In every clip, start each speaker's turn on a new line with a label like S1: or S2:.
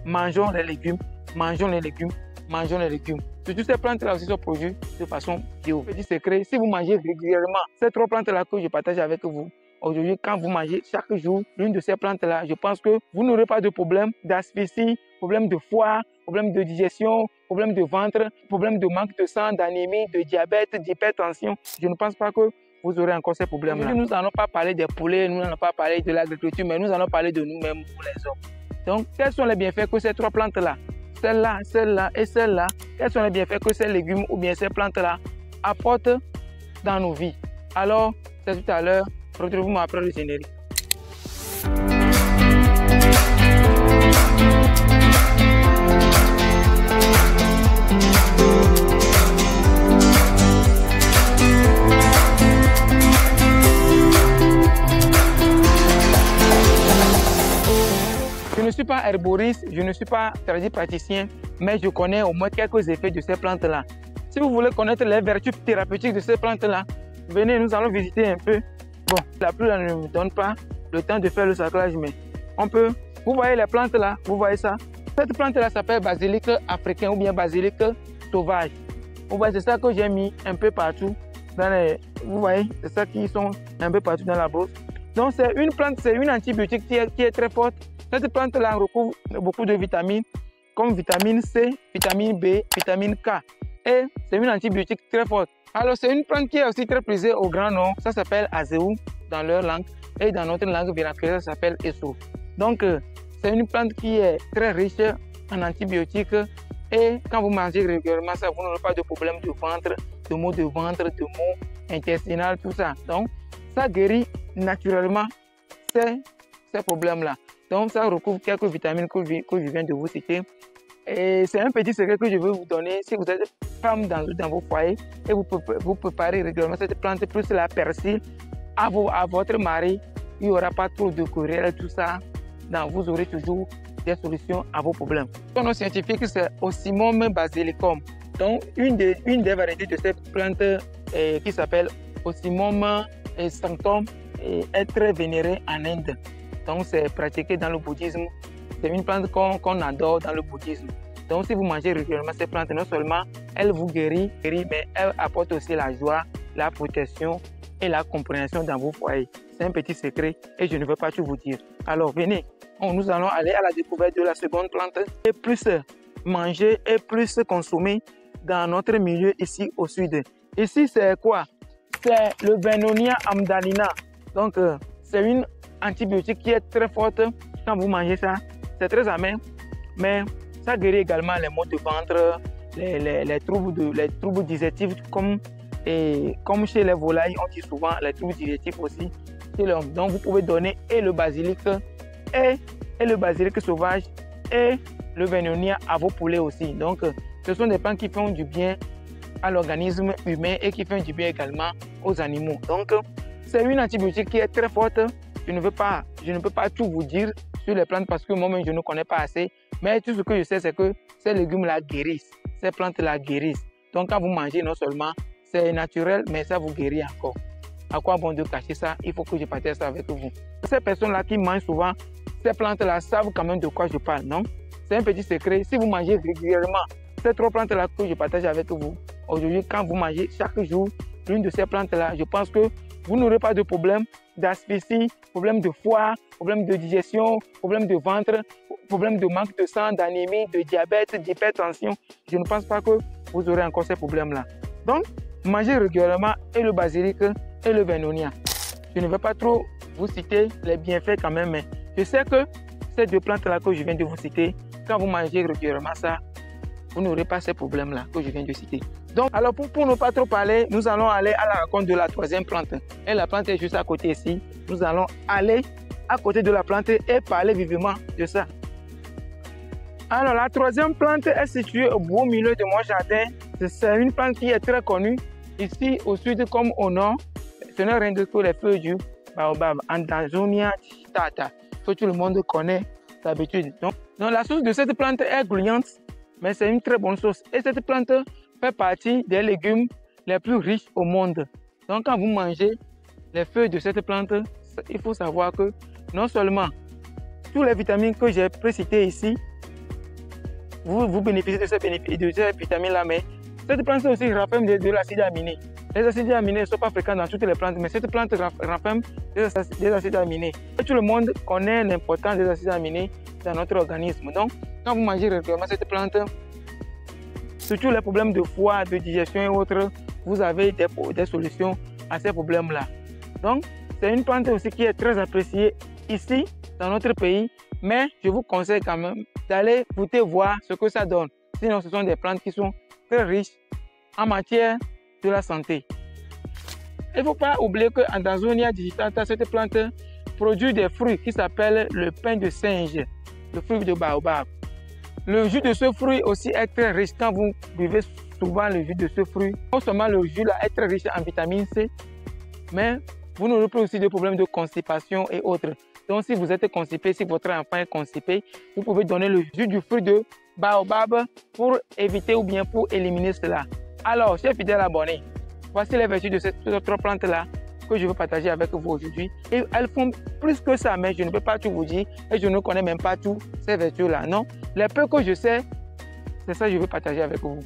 S1: mangeons les légumes, mangeons les légumes, mangeons les légumes. Toutes ces plantes-là aussi sont produites de façon bio. Petit secret, si vous mangez régulièrement ces 3 plantes-là que je partage avec vous, aujourd'hui, quand vous mangez chaque jour l'une de ces plantes-là, je pense que vous n'aurez pas de problème d'asphyxie, problème de foie, problème de digestion, problème de ventre, problème de manque de sang, d'anémie, de diabète, d'hypertension. Je ne pense pas que vous aurez encore ces problèmes-là. Nous n'allons pas parler des poulets, nous n'allons pas parler de l'agriculture, mais nous allons parler de nous-mêmes, pour les hommes. Donc, quels sont les bienfaits que ces 3 plantes-là, celle-là, celle-là et celle-là, quels sont les bienfaits que ces légumes ou bien ces plantes-là apportent dans nos vies? Alors, c'est tout à l'heure. Retrouvez-moi après le générique. Je ne suis pas herboriste, je ne suis pas praticien, mais je connais au moins quelques effets de ces plantes-là. Si vous voulez connaître les vertus thérapeutiques de ces plantes-là, venez, nous allons visiter un peu. Bon, la pluie ne me donne pas le temps de faire le sacrage, mais on peut. Vous voyez les plantes là, vous voyez ça? Cette plante-là s'appelle basilic africain ou bien basilic sauvage. Vous voyez, c'est ça que j'ai mis un peu partout. Vous voyez, c'est ça qui sont un peu partout dans la brousse. Donc, c'est une plante, c'est une antibiotique qui est très forte. Cette plante-là recouvre beaucoup de vitamines, comme vitamine C, vitamine B, vitamine K. Et c'est une antibiotique très forte. Alors, c'est une plante qui est aussi très prisée au grand nom. Ça s'appelle azéou dans leur langue. Et dans notre langue vernaculaire, ça s'appelle esso. Donc, c'est une plante qui est très riche en antibiotiques. Et quand vous mangez régulièrement ça, vous n'aurez pas de problème de ventre, de maux de ventre, de maux intestinaux, tout ça. Donc, ça guérit naturellement ces problèmes-là. Donc, ça recouvre quelques vitamines que je viens de vous citer. Et c'est un petit secret que je veux vous donner. Si vous êtes femme dans vos foyers et vous préparez régulièrement cette plante plus la persil à votre mari, il n'y aura pas trop de querelles, tout ça. Donc, vous aurez toujours des solutions à vos problèmes. Son nom scientifique, c'est Ocimum basilicum. Donc, une des variétés de cette plante qui s'appelle Ocimum sanctum est très vénérée en Inde. Donc, c'est pratiqué dans le bouddhisme. C'est une plante qu'on adore dans le bouddhisme. Donc, si vous mangez régulièrement cette plante, non seulement elle vous guérit, mais elle apporte aussi la joie, la protection et la compréhension dans vos foyers. C'est un petit secret et je ne veux pas tout vous dire. Alors, venez, nous allons aller à la découverte de la seconde plante et plus manger et plus consommer dans notre milieu ici au sud. Ici, c'est quoi? C'est le Vernonia amdalina. Donc, c'est une antibiotique qui est très forte. Quand vous mangez ça, c'est très amer, mais ça guérit également les maux de ventre, les troubles digestifs, comme chez les volailles, on dit souvent les troubles digestifs aussi. Donc, vous pouvez donner et le basilic, et le basilic sauvage, et le Vernonia à vos poulets aussi. Donc, ce sont des plantes qui font du bien à l'organisme humain et qui font du bien également aux animaux. Donc, c'est une antibiotique qui est très forte. Je ne peux pas tout vous dire sur les plantes parce que moi-même, je ne connais pas assez. Mais tout ce que je sais, c'est que ces légumes-là guérissent. Ces plantes-là guérissent. Donc, quand vous mangez, non seulement c'est naturel, mais ça vous guérit encore. À quoi bon de cacher ça? Il faut que je partage ça avec vous. Ces personnes-là qui mangent souvent ces plantes-là savent quand même de quoi je parle, non? C'est un petit secret. Si vous mangez régulièrement ces 3 plantes-là que je partage avec vous, aujourd'hui, quand vous mangez chaque jour l'une de ces plantes-là, je pense que vous n'aurez pas de problème d'asphyxie, problème de foie, problème de digestion, problème de ventre, problème de manque de sang, d'anémie, de diabète, d'hypertension. Je ne pense pas que vous aurez encore ces problèmes-là. Donc, mangez régulièrement et le basilic et le Vernonia. Je ne vais pas trop vous citer les bienfaits quand même, mais je sais que ces 2 plantes-là que je viens de vous citer, quand vous mangez régulièrement ça, vous n'aurez pas ces problèmes-là que je viens de citer. Donc, alors pour ne pas trop parler, nous allons aller à la rencontre de la 3e plante. Et la plante est juste à côté ici. Nous allons aller à côté de la plante et parler vivement de ça. Alors, la 3e plante est située au beau milieu de mon jardin. C'est une plante qui est très connue ici au sud comme au nord. Ce n'est rien de que les feuilles du baobab, Andazonia digitata, que tout le monde connaît d'habitude. Donc, la sauce de cette plante est gluante, mais c'est une très bonne sauce. Et cette plante fait partie des légumes les plus riches au monde. Donc, quand vous mangez les feuilles de cette plante, il faut savoir que non seulement toutes les vitamines que j'ai précitées ici vous bénéficiez de ces vitamines-là, mais cette plante aussi renferme de l'acide aminé. Les acides aminés ne sont pas fréquents dans toutes les plantes, mais cette plante renferme des acides aminés. Et tout le monde connaît l'importance des acides aminés dans notre organisme. Donc, quand vous mangez régulièrement cette plante, surtout les problèmes de foie, de digestion et autres, vous avez des solutions à ces problèmes-là. Donc, c'est une plante aussi qui est très appréciée ici, dans notre pays, mais je vous conseille quand même d'aller goûter voir ce que ça donne. Sinon, ce sont des plantes qui sont très riches en matière de la santé. Il ne faut pas oublier qu'en Dansonia digitata, cette plante produit des fruits qui s'appellent le pain de singe, le fruit de baobab. Le jus de ce fruit aussi est très riche. Quand vous buvez souvent le jus de ce fruit, non seulement le jus là est très riche en vitamine C, mais vous n'aurez plus aussi de problèmes de constipation et autres. Donc si vous êtes constipé, si votre enfant est constipé, vous pouvez donner le jus du fruit de baobab pour éviter ou bien pour éliminer cela. Alors, chers fidèles abonnés, voici les vertus de cette autre plante-là que je veux partager avec vous aujourd'hui. Et elles font plus que ça, mais je ne peux pas tout vous dire et je ne connais même pas toutes ces vertus-là. Non, les peu que je sais, c'est ça que je veux partager avec vous.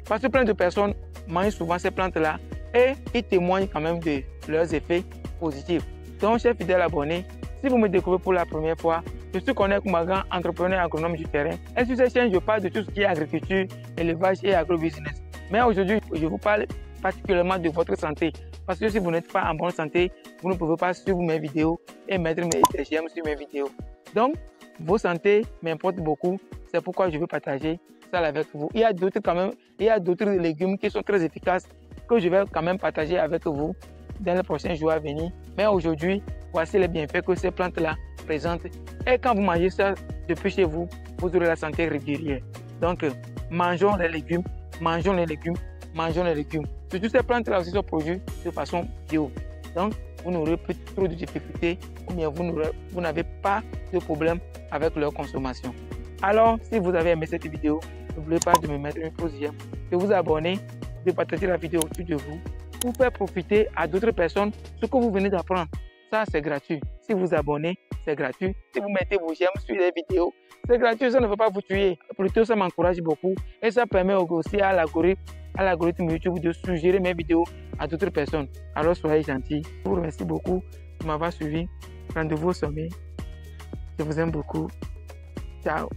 S1: Parce que plein de personnes mangent souvent ces plantes-là et ils témoignent quand même de leurs effets positifs. Donc, chers fidèles abonnés, si vous me découvrez pour la première fois, je suis Corneille Koumagan, entrepreneur agronome du terrain. Et sur cette chaîne, je parle de tout ce qui est agriculture, élevage et agrobusiness. Mais aujourd'hui, je vous parle particulièrement de votre santé. Parce que si vous n'êtes pas en bonne santé, vous ne pouvez pas suivre mes vidéos et mettre mes j'aime sur mes vidéos. Donc, vos santé m'importe beaucoup. C'est pourquoi je veux partager ça avec vous. Il y a d'autres légumes qui sont très efficaces que je vais quand même partager avec vous dans les prochains jours à venir. Mais aujourd'hui, voici les bienfaits que ces plantes-là présentent. Et quand vous mangez ça depuis chez vous, vous aurez la santé régulière. Donc, mangeons les légumes, mangeons les légumes, mangeons les légumes. Surtout ces plantes-là aussi sont produites de façon bio. Donc, vous n'aurez plus trop de difficultés ou bien vous n'avez pas de problème avec leur consommation. Alors, si vous avez aimé cette vidéo, n'oubliez pas de me mettre un pouce j'aime, de vous abonner, de partager la vidéo autour de vous pour faire profiter à d'autres personnes ce que vous venez d'apprendre. Ça, c'est gratuit. Si vous abonnez, c'est gratuit. Si vous mettez vos j'aime sur les vidéos, c'est gratuit. Ça ne va pas vous tuer. Plutôt, ça m'encourage beaucoup et ça permet aussi à l'algorithme YouTube de suggérer mes vidéos à d'autres personnes. Alors, soyez gentils. Je vous remercie beaucoup de m'avoir suivi. Rendez-vous au sommet. Je vous aime beaucoup. Ciao.